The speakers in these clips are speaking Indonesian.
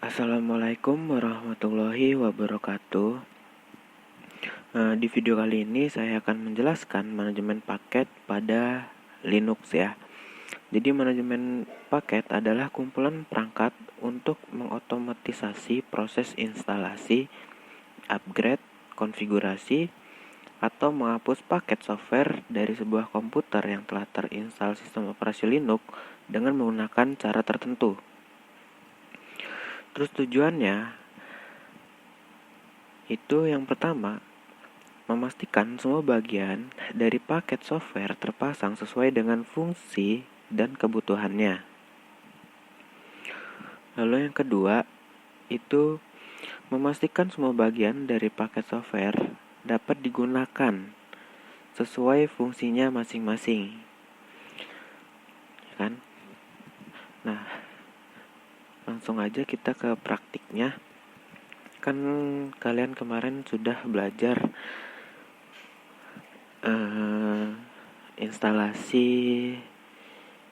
Assalamualaikum warahmatullahi wabarakatuh. Di video kali ini saya akan menjelaskan manajemen paket pada Linux ya. Jadi manajemen paket adalah kumpulan perangkat untuk mengotomatisasi proses instalasi, upgrade, konfigurasi, atau menghapus paket software dari sebuah komputer yang telah terinstall sistem operasi Linux dengan menggunakan cara tertentu. Terus tujuannya itu yang pertama, memastikan semua bagian dari paket software terpasang sesuai dengan fungsi dan kebutuhannya. Lalu yang kedua, itu memastikan semua bagian dari paket software dapat digunakan sesuai fungsinya masing-masing. Kan? Nah, langsung aja kita ke praktiknya. Kan kalian kemarin sudah belajar instalasi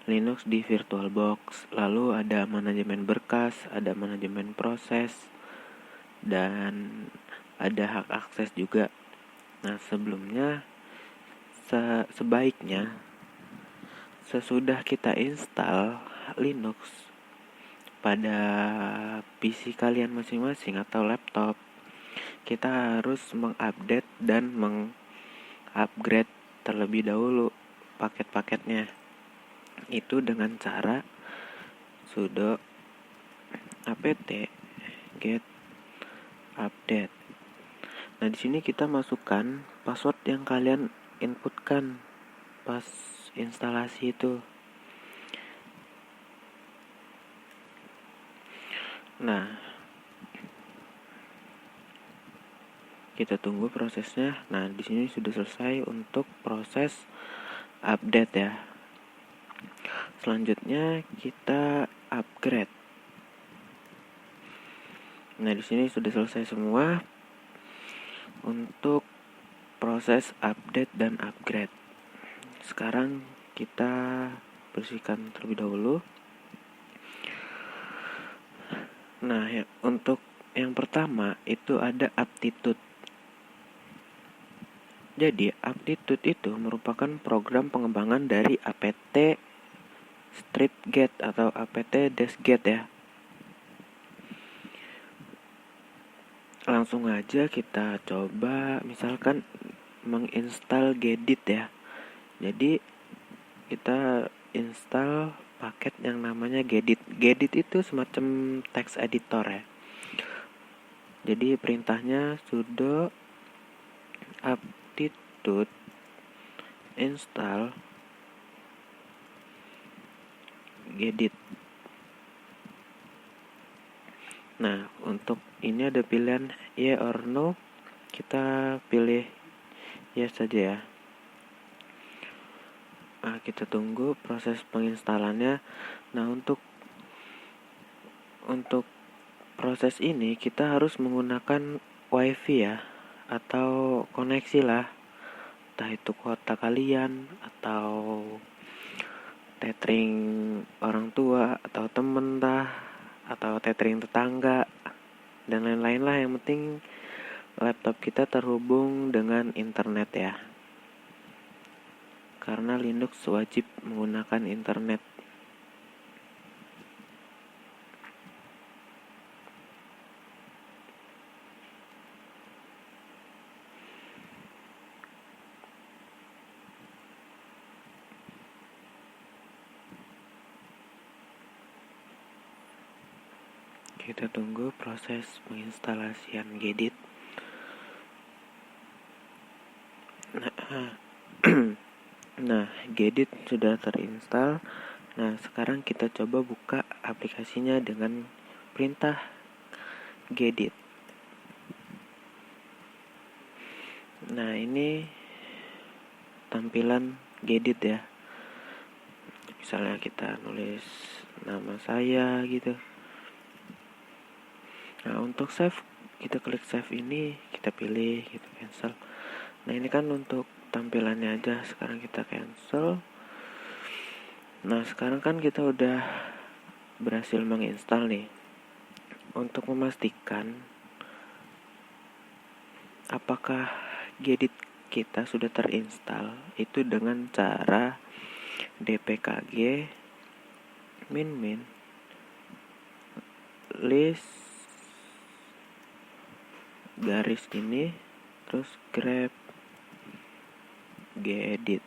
Linux di VirtualBox, lalu ada manajemen berkas, ada manajemen proses, dan ada hak akses juga. Nah, sebelumnya sebaiknya sesudah kita install Linux pada PC kalian masing-masing atau laptop, kita harus mengupdate dan mengupgrade terlebih dahulu paket-paketnya. Itu dengan cara sudo apt get update. Nah, di sini kita masukkan password yang kalian inputkan pas instalasi itu. Nah, kita tunggu prosesnya. Nah, di sini sudah selesai untuk proses update ya. Selanjutnya kita upgrade. Nah, di sini sudah selesai semua untuk proses update dan upgrade. Sekarang kita bersihkan terlebih dahulu. Nah, untuk yang pertama itu ada aptitude. Jadi, aptitude itu merupakan program pengembangan dari apt-strip-get atau apt-get ya. Langsung aja kita coba misalkan menginstal Gedit ya. Jadi, kita install paket yang namanya Gedit. Gedit itu semacam text editor ya. Jadi perintahnya sudo aptitude install Gedit. Nah, untuk ini ada pilihan yes or no. Kita pilih yes saja ya. Nah, kita tunggu proses penginstalannya. Nah, untuk proses ini kita harus menggunakan wifi ya, atau koneksi lah, entah itu kuota kalian atau tethering orang tua atau temen lah, atau tethering tetangga dan lain-lain lah. Yang penting laptop kita terhubung dengan internet ya, karena Linux wajib menggunakan internet. Kita tunggu proses penginstalasian Gedit. Nah, Gedit sudah terinstall. Nah, sekarang kita coba buka aplikasinya dengan perintah Gedit. Nah, ini tampilan Gedit ya. Misalnya kita nulis nama saya gitu. Nah, untuk save, kita klik save ini, kita pilih, kita cancel. Nah, ini kan untuk tampilannya aja. Sekarang kita cancel. Nah, sekarang kan kita udah berhasil menginstal nih. untuk memastikan apakah Gedit kita sudah terinstall itu dengan cara dpkg min list garis ini terus grep gedit.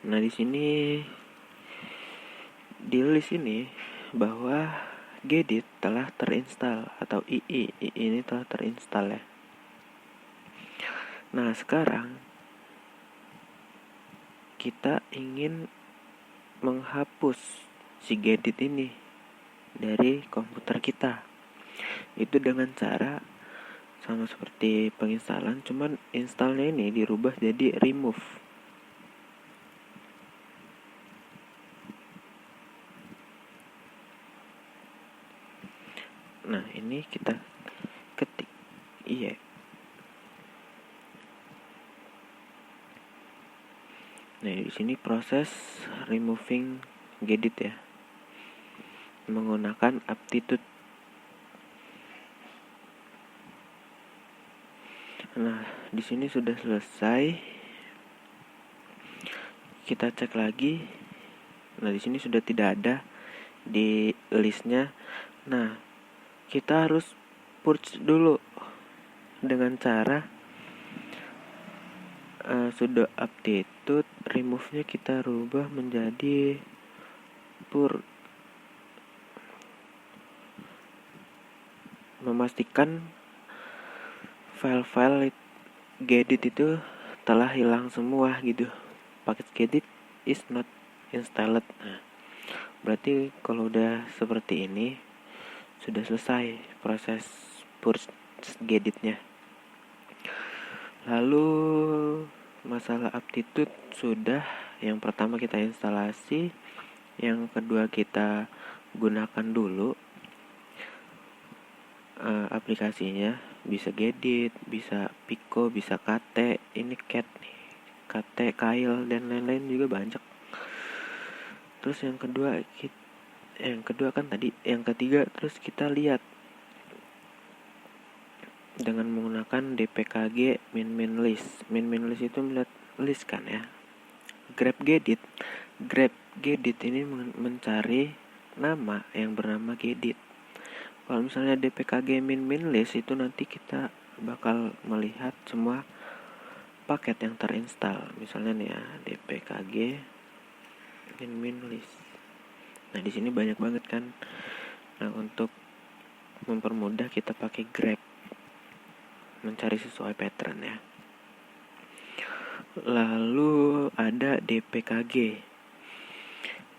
Nah, di sini di list ini bahwa Gedit telah terinstall atau II ini telah terinstall ya. Nah, sekarang kita ingin menghapus si Gedit ini dari komputer kita. Itu dengan cara sama seperti penginstalan, cuman installnya ini dirubah jadi remove. Nah, ini kita ketik iya. Nah, di sini proses removing Gedit ya, menggunakan aptitude. Nah, di sini sudah selesai. Kita cek lagi. Nah, di sini sudah tidak ada di listnya. Nah, kita harus purge dulu dengan cara sudo aptitude, remove-nya kita rubah menjadi purge. Memastikan file-file Gedit itu telah hilang semua gitu. Paket Gedit is not installed. Nah, berarti kalau udah seperti ini sudah selesai proses purge Geditnya. Lalu masalah aptitude sudah, yang pertama kita instalasi, yang kedua kita gunakan dulu aplikasinya, bisa Gedit, bisa Pico, bisa KT, ini Cat nih, KT, Kail dan lain-lain juga banyak. Terus yang kedua kan tadi, yang ketiga terus kita lihat dengan menggunakan dpkg min list. Min list itu melihat list kan ya. Grep Gedit ini mencari nama yang bernama Gedit. Kalau misalnya dpkg min list itu nanti kita bakal melihat semua paket yang terinstall. Misalnya nih ya, dpkg min list. Nah, di sini banyak banget kan. Nah, untuk mempermudah kita pakai grep, mencari sesuai pattern ya. Lalu ada dpkg.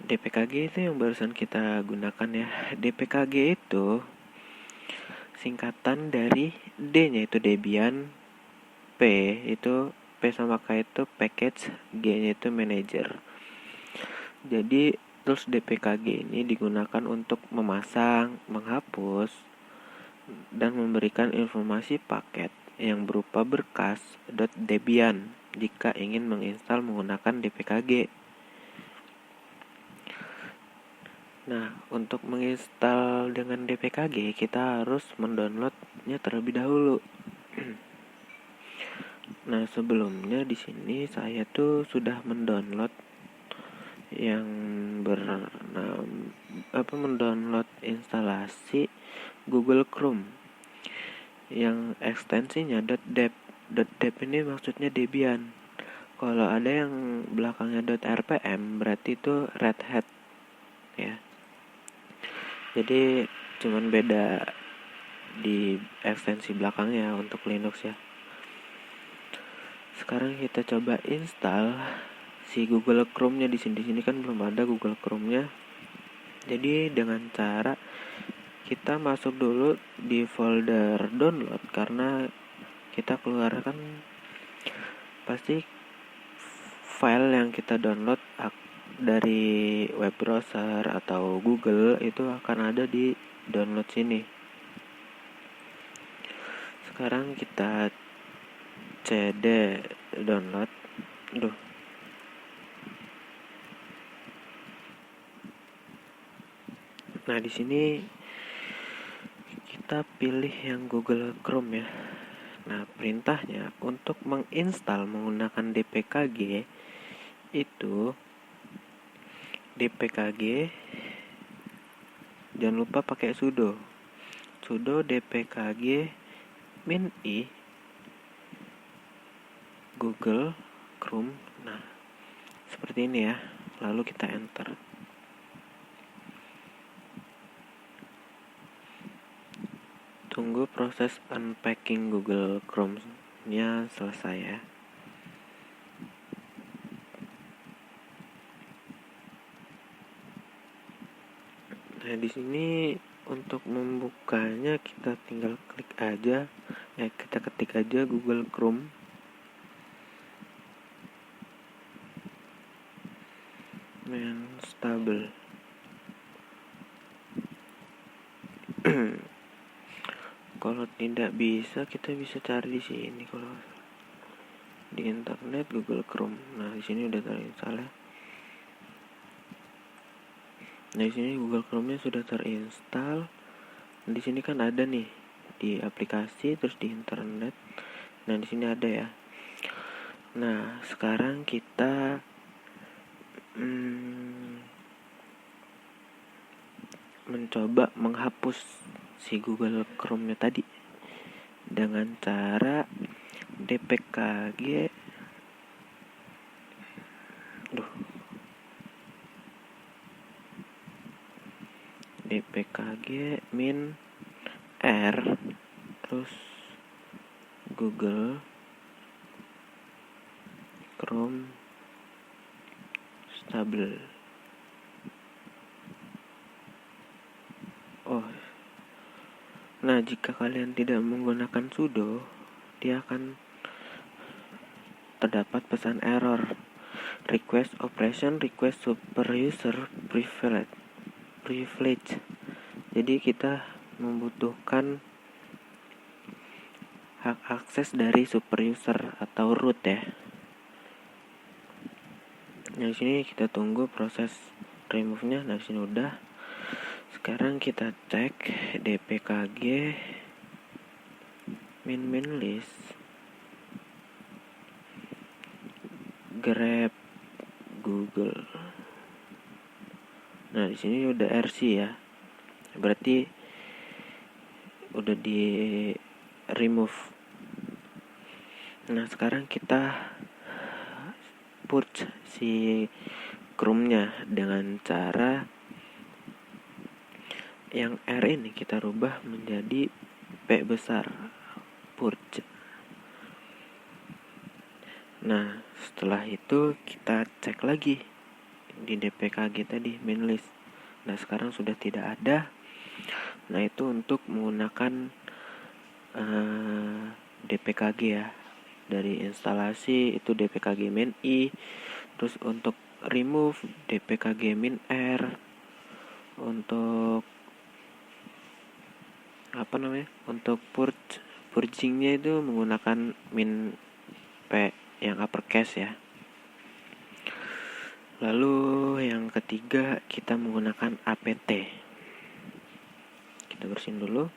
dpkg itu yang barusan kita gunakan ya. dpkg itu singkatan dari D-nya itu Debian, P sama K itu package, G-nya itu manager. Jadi terus dpkg ini digunakan untuk memasang, menghapus, dan memberikan informasi paket yang berupa berkas .debian jika ingin menginstal menggunakan dpkg. Nah, untuk menginstal dengan dpkg kita harus mendownloadnya terlebih dahulu. Nah, sebelumnya di sini saya tuh sudah mendownload yang mendownload instalasi Google Chrome yang ekstensinya .deb. .deb ini maksudnya Debian. Kalau ada yang belakangnya .rpm berarti itu Red Hat ya. Jadi cuman beda di ekstensi belakangnya untuk Linux ya. Sekarang kita coba install si Google Chrome-nya di sini kan belum ada Google Chrome-nya. Jadi dengan cara kita masuk dulu di folder download, karena kita keluarkan pasti file yang kita download dari web browser atau Google itu akan ada di download sini. Sekarang kita cd download. Nah, di sini kita pilih yang Google Chrome ya. Nah, perintahnya untuk menginstal menggunakan dpkg itu dpkg, jangan lupa pakai sudo dpkg -i Google Chrome. Nah, seperti ini ya. Lalu kita enter. Tunggu proses unpacking Google Chrome-nya selesai ya. Nah, di sini untuk membukanya kita tinggal klik aja, kita ketik aja Google Chrome. Stable. Kalau tidak bisa, kita bisa cari di sini kalau di internet Google Chrome. Nah, di sini udah terinstall ya. Nah, di sini Google Chrome-nya sudah terinstall. Di sini kan ada nih di aplikasi, terus di internet. Nah, di sini ada ya. Nah, sekarang kita mencoba menghapus si Google Chrome-nya tadi dengan cara dpkg -r terus Google Chrome stable. Nah, jika kalian tidak menggunakan sudo, dia akan terdapat pesan error. Request super user privilege. Jadi kita membutuhkan hak akses dari super user atau root ya. Nah, di sini kita tunggu proses remove-nya. Nah, di sini udah. Sekarang kita cek dpkg min list grep Google. Nah, di sini udah RC ya. Berarti udah di remove. Nah, sekarang kita purge si Chrome-nya dengan cara yang R ini kita rubah menjadi P besar, purge. Nah, setelah itu kita cek lagi di dpkg tadi main list. Nah, sekarang sudah tidak ada. Nah, itu untuk menggunakan dpkg ya. Dari instalasi itu dpkg -i, terus untuk remove dpkg -r, untuk untuk purgingnya itu menggunakan -p yang uppercase ya. Lalu yang ketiga kita menggunakan apt. Kita bersihin dulu.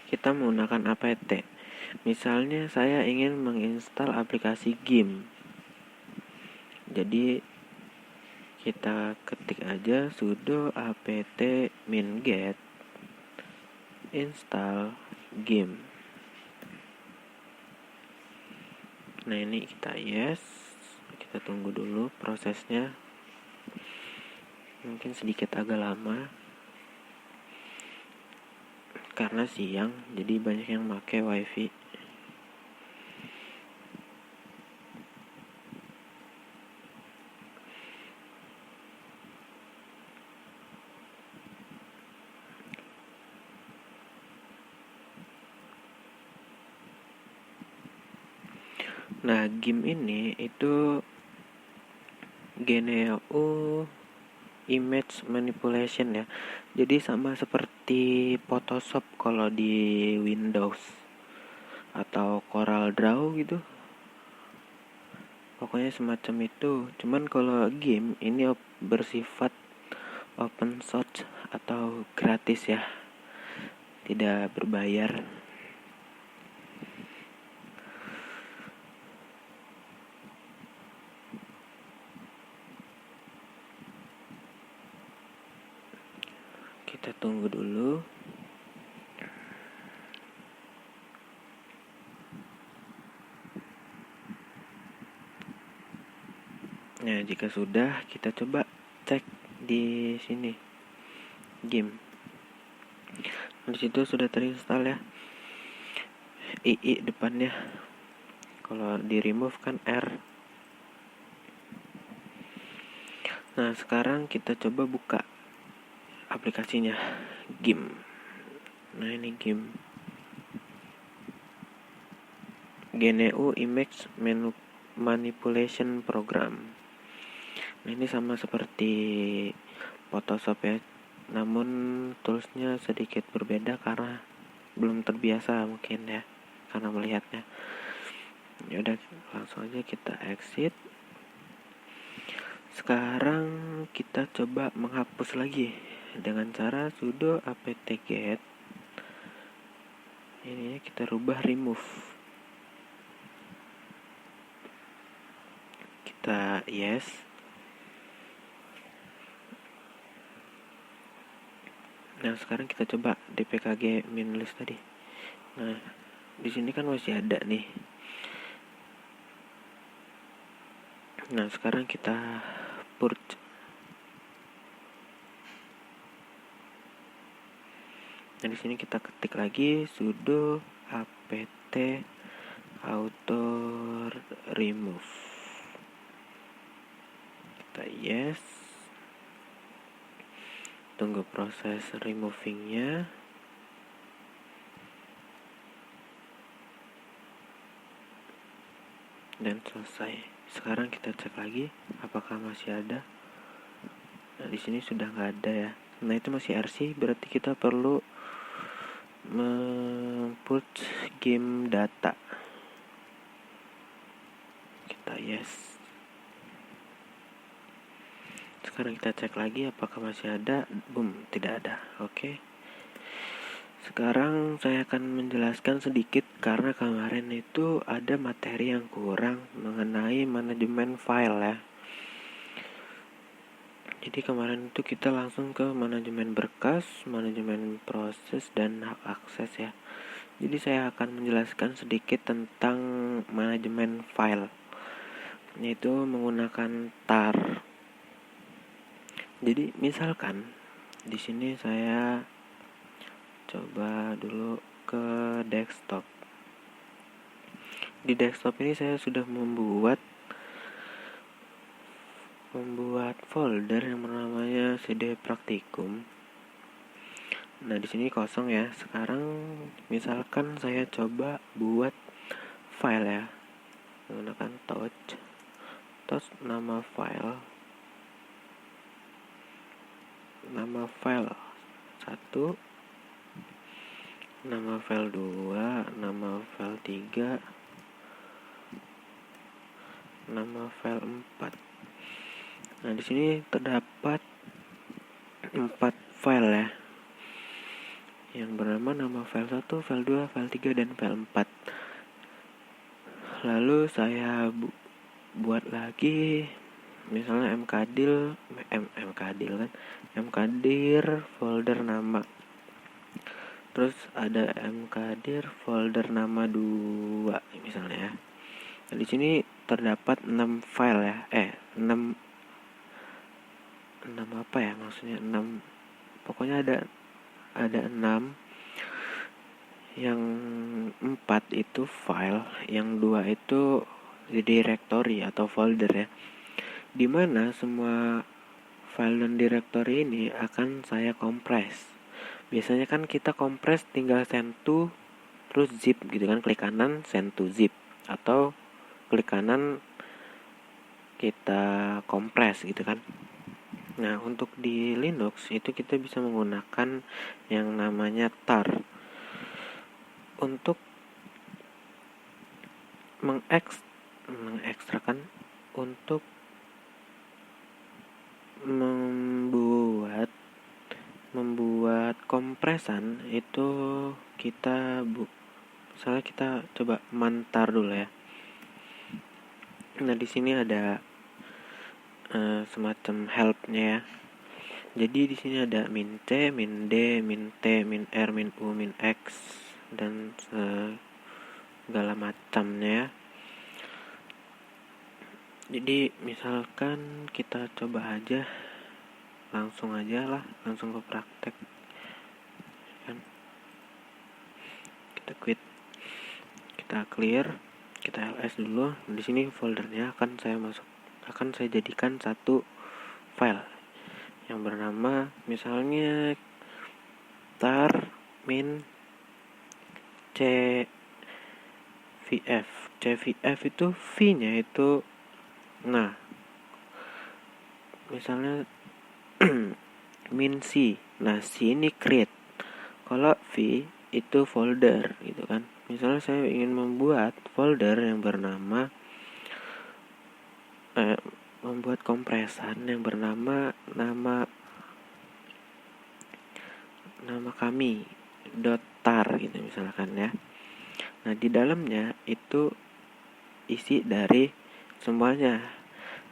Kita menggunakan apt. Misalnya saya ingin menginstal aplikasi game. Jadi kita ketik aja sudo apt -get install game. Nah, ini kita yes. Kita tunggu dulu prosesnya. Mungkin sedikit agak lama karena siang, jadi banyak yang pakai wifi. Nah, game ini itu GNU image manipulation ya. Jadi sama seperti Photoshop kalau di Windows atau Corel Draw gitu. Pokoknya semacam itu. Cuman kalau game ini bersifat open source atau gratis ya. tidak berbayar. Kita tunggu dulu. Nah, jika sudah, kita coba cek di sini game. Di situ sudah terinstall ya, II depannya. Kalau di remove kan R. Nah, sekarang kita coba buka aplikasinya, game. Nah, ini game GNU Image Manipulation Program. Nah, ini sama seperti Photoshop ya, namun toolsnya sedikit berbeda karena belum terbiasa mungkin ya, karena melihatnya. Ya udah, langsung aja kita exit. Sekarang kita coba menghapus lagi dengan cara sudo apt-get. Ini kita rubah remove. Kita yes. Nah, sekarang kita coba dpkg minlist tadi. Nah, di sini kan masih ada nih. Nah, sekarang kita purge. Nah, di sini kita ketik lagi sudo apt auto remove. Kita yes. Tunggu proses removingnya. Dan selesai. Sekarang kita cek lagi apakah masih ada. Nah, di sini sudah nggak ada ya. Nah, itu masih RC, berarti kita perlu purge game data. Kita yes. Sekarang kita cek lagi apakah masih ada. Boom, tidak ada. Oke. Sekarang saya akan menjelaskan sedikit karena kemarin itu ada materi yang kurang mengenai manajemen file ya. Jadi kemarin itu kita langsung ke manajemen berkas, manajemen proses, dan hak akses ya. Jadi saya akan menjelaskan sedikit tentang manajemen file, yaitu menggunakan tar. Jadi misalkan di sini saya coba dulu ke desktop. Di desktop ini saya sudah membuat folder yang bernamanya CD Praktikum. Nah, di sini kosong ya. Sekarang misalkan saya coba buat file ya, menggunakan touch nama file 1, nama file 2, nama file 3, nama file 4. Nah, di sini terdapat 4 file ya, yang bernama nama file 1, file 2, file 3, dan file 4. Lalu saya buat lagi misalnya mkdir folder nama, terus ada mkdir folder nama 2 misalnya ya. Nah, di sini terdapat 6 file ya, 6 apa ya maksudnya, 6, pokoknya ada 6. Yang 4 itu file, yang 2 itu directory atau folder ya, dimana semua file dan directory ini akan saya kompres. Biasanya kan kita kompres tinggal send to terus zip gitu kan, klik kanan send to zip, atau klik kanan kita kompres gitu kan. Nah, untuk di Linux itu kita bisa menggunakan yang namanya tar untuk mengekstrakan, untuk membuat kompres kompresan itu misalnya kita coba mantar dulu ya. Nah, di sini ada semacam helpnya ya. Jadi di sini ada min c, min d, min t, min r, min u, min x, dan segala macamnya ya. Jadi misalkan kita coba aja, langsung ke praktek kan. Kita quit, kita clear, kita ls dulu. Di sini foldernya akan saya jadikan satu file yang bernama misalnya tar min cvf. Cvf itu v-nya itu, nah misalnya min c. Nah, c ini create. Kalau v itu folder gitu kan. Misalnya saya ingin membuat folder yang bernama membuat kompresan yang bernama nama kami .tar gitu misalkan ya. Nah, di dalamnya itu isi dari semuanya.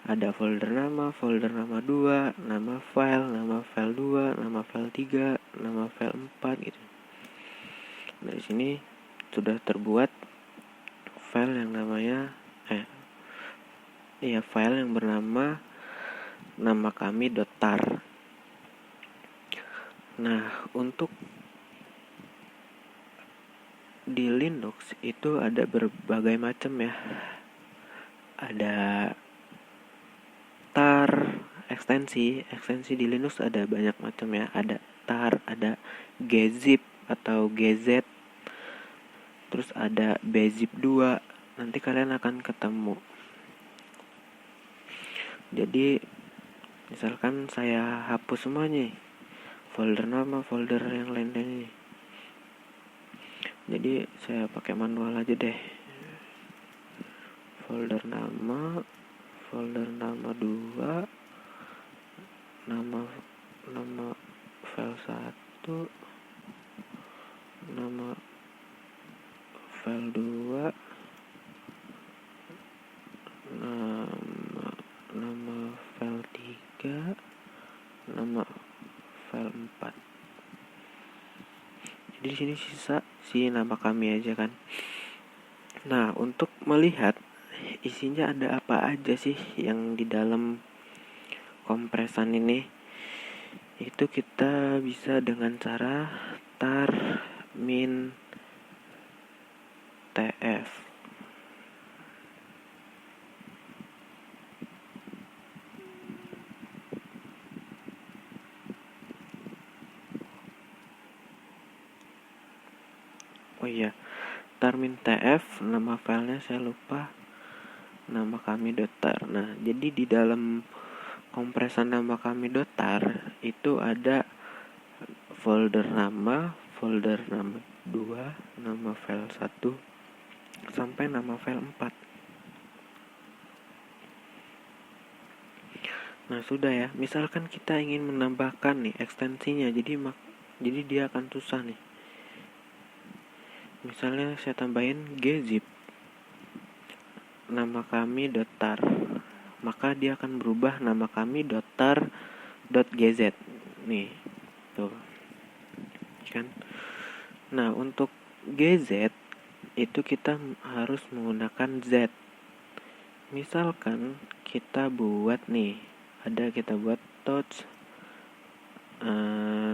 Ada folder nama 2, nama file 2, nama file 3, nama file 4 gitu. Nah, di sini sudah terbuat file yang namanya file yang bernama nama kami .tar. Nah, untuk di Linux itu ada berbagai macam ya. Ada tar ekstensi di Linux ada banyak macam ya. Ada tar, ada gzip atau gz, terus ada bzip 2. Nanti kalian akan ketemu. Jadi misalkan saya hapus semuanya, folder nama, folder yang lainnya ini. Jadi saya pakai manual aja deh. Folder nama 2, nama file 1, nama file 2, nama file 3, nama file 4. Jadi di sini sisa si nama kami aja kan. Nah, untuk melihat isinya ada apa aja sih yang di dalam kompresan ini, itu kita bisa dengan cara tar min tf. Oh iya, tar min tf, nama filenya saya lupa, nama kami .tar. Nah, jadi di dalam kompresan nama kami .tar itu ada folder nama 2, nama file 1, sampai nama file 4. Nah, sudah ya. Misalkan kita ingin menambahkan nih ekstensinya, jadi dia akan susah nih. Misalnya saya tambahin gzip nama kami .tar, maka dia akan berubah nama kami .tar.gz nih, tuh kan. Nah, untuk gz itu kita harus menggunakan z. Misalkan kita buat touch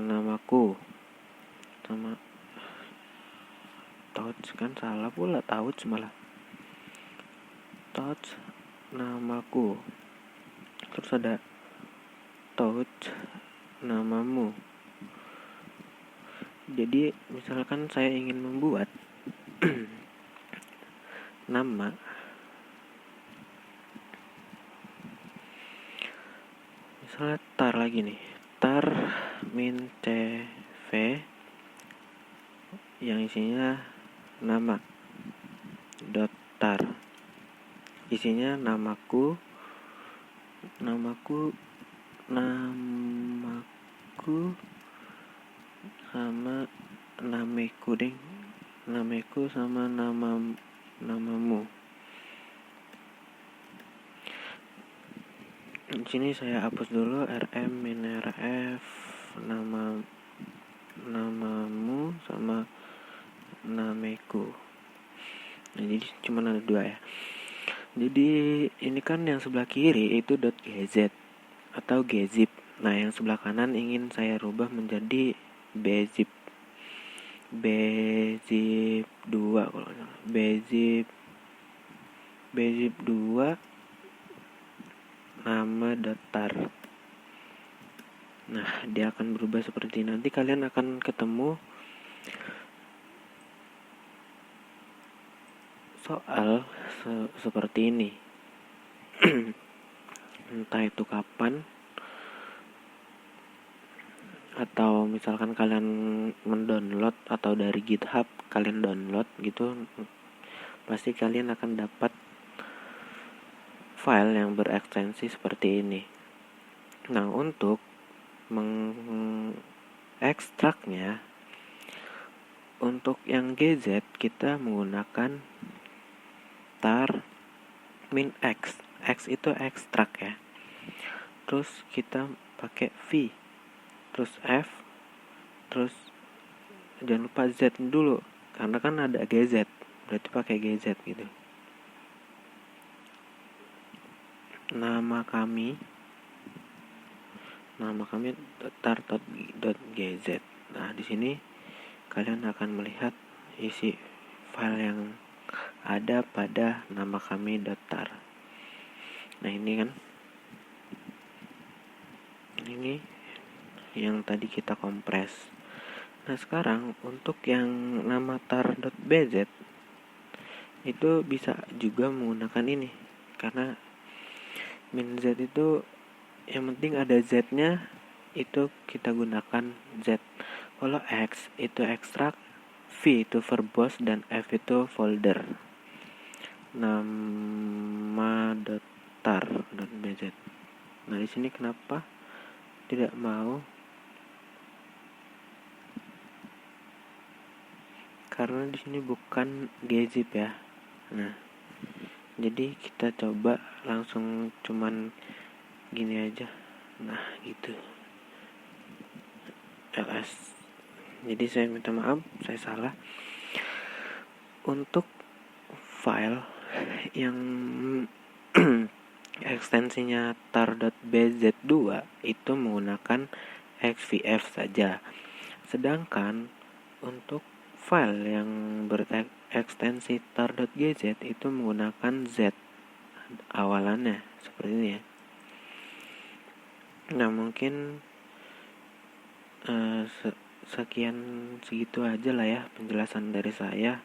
namaku sama touch, kan salah pula, touch malah. Touch namaku, terus ada touch namamu. Jadi misalkan saya ingin membuat nama, misalnya tar lagi nih, tar min cv yang isinya nama .tar, isinya namaku sama nameku deng, nameku sama namamu. Di sini saya hapus dulu rm min rf namamu sama nameku. Nah, jadi cuma ada 2 ya. Jadi ini kan yang sebelah kiri itu .gz atau gzip. Nah, yang sebelah kanan ingin saya rubah menjadi bzip. Bzip 2 kalau nggak salah. Bzip 2 nama datar. Nah, dia akan berubah seperti ini. Nanti kalian akan ketemu soal seperti ini. Entah itu kapan, atau misalkan kalian mendownload atau dari GitHub kalian download gitu, pasti kalian akan dapat file yang berekstensi seperti ini. Nah, untuk mengekstraknya, untuk yang gz kita menggunakan tar min x. X itu ekstrak ya. Terus kita pakai v, terus f, terus jangan lupa z dulu karena kan ada gz, berarti pakai gz gitu. Nama kami tar.gz. Nah, di sini kalian akan melihat isi file yang ada pada nama kami .tar. Nah, ini kan, ini yang tadi kita kompres. Nah, sekarang untuk yang nama tar.bz itu bisa juga menggunakan ini, karena min z itu yang penting ada z-nya, itu kita gunakan z. Kalau x itu ekstrak, v itu verbose, dan f itu folder. Nama tar.bz. Nah, di sini kenapa tidak mau? Karena di sini bukan gzip ya. Nah, jadi kita coba langsung cuman gini aja. Nah, gitu. ls. Jadi saya minta maaf, saya salah. Untuk file yang ekstensinya tar.bz2 itu menggunakan xvf saja. Sedangkan untuk file yang berekstensi tar.gz itu menggunakan z awalannya seperti ini ya. Nah, mungkin sekian segitu aja lah ya penjelasan dari saya.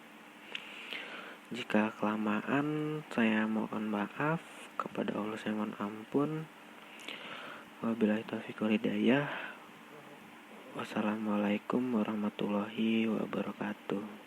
Jika kelamaan, saya mohon maaf. Kepada Allah saya mohon ampun. Wabillahi taufiq wal hidayah. Wassalamualaikum warahmatullahi wabarakatuh.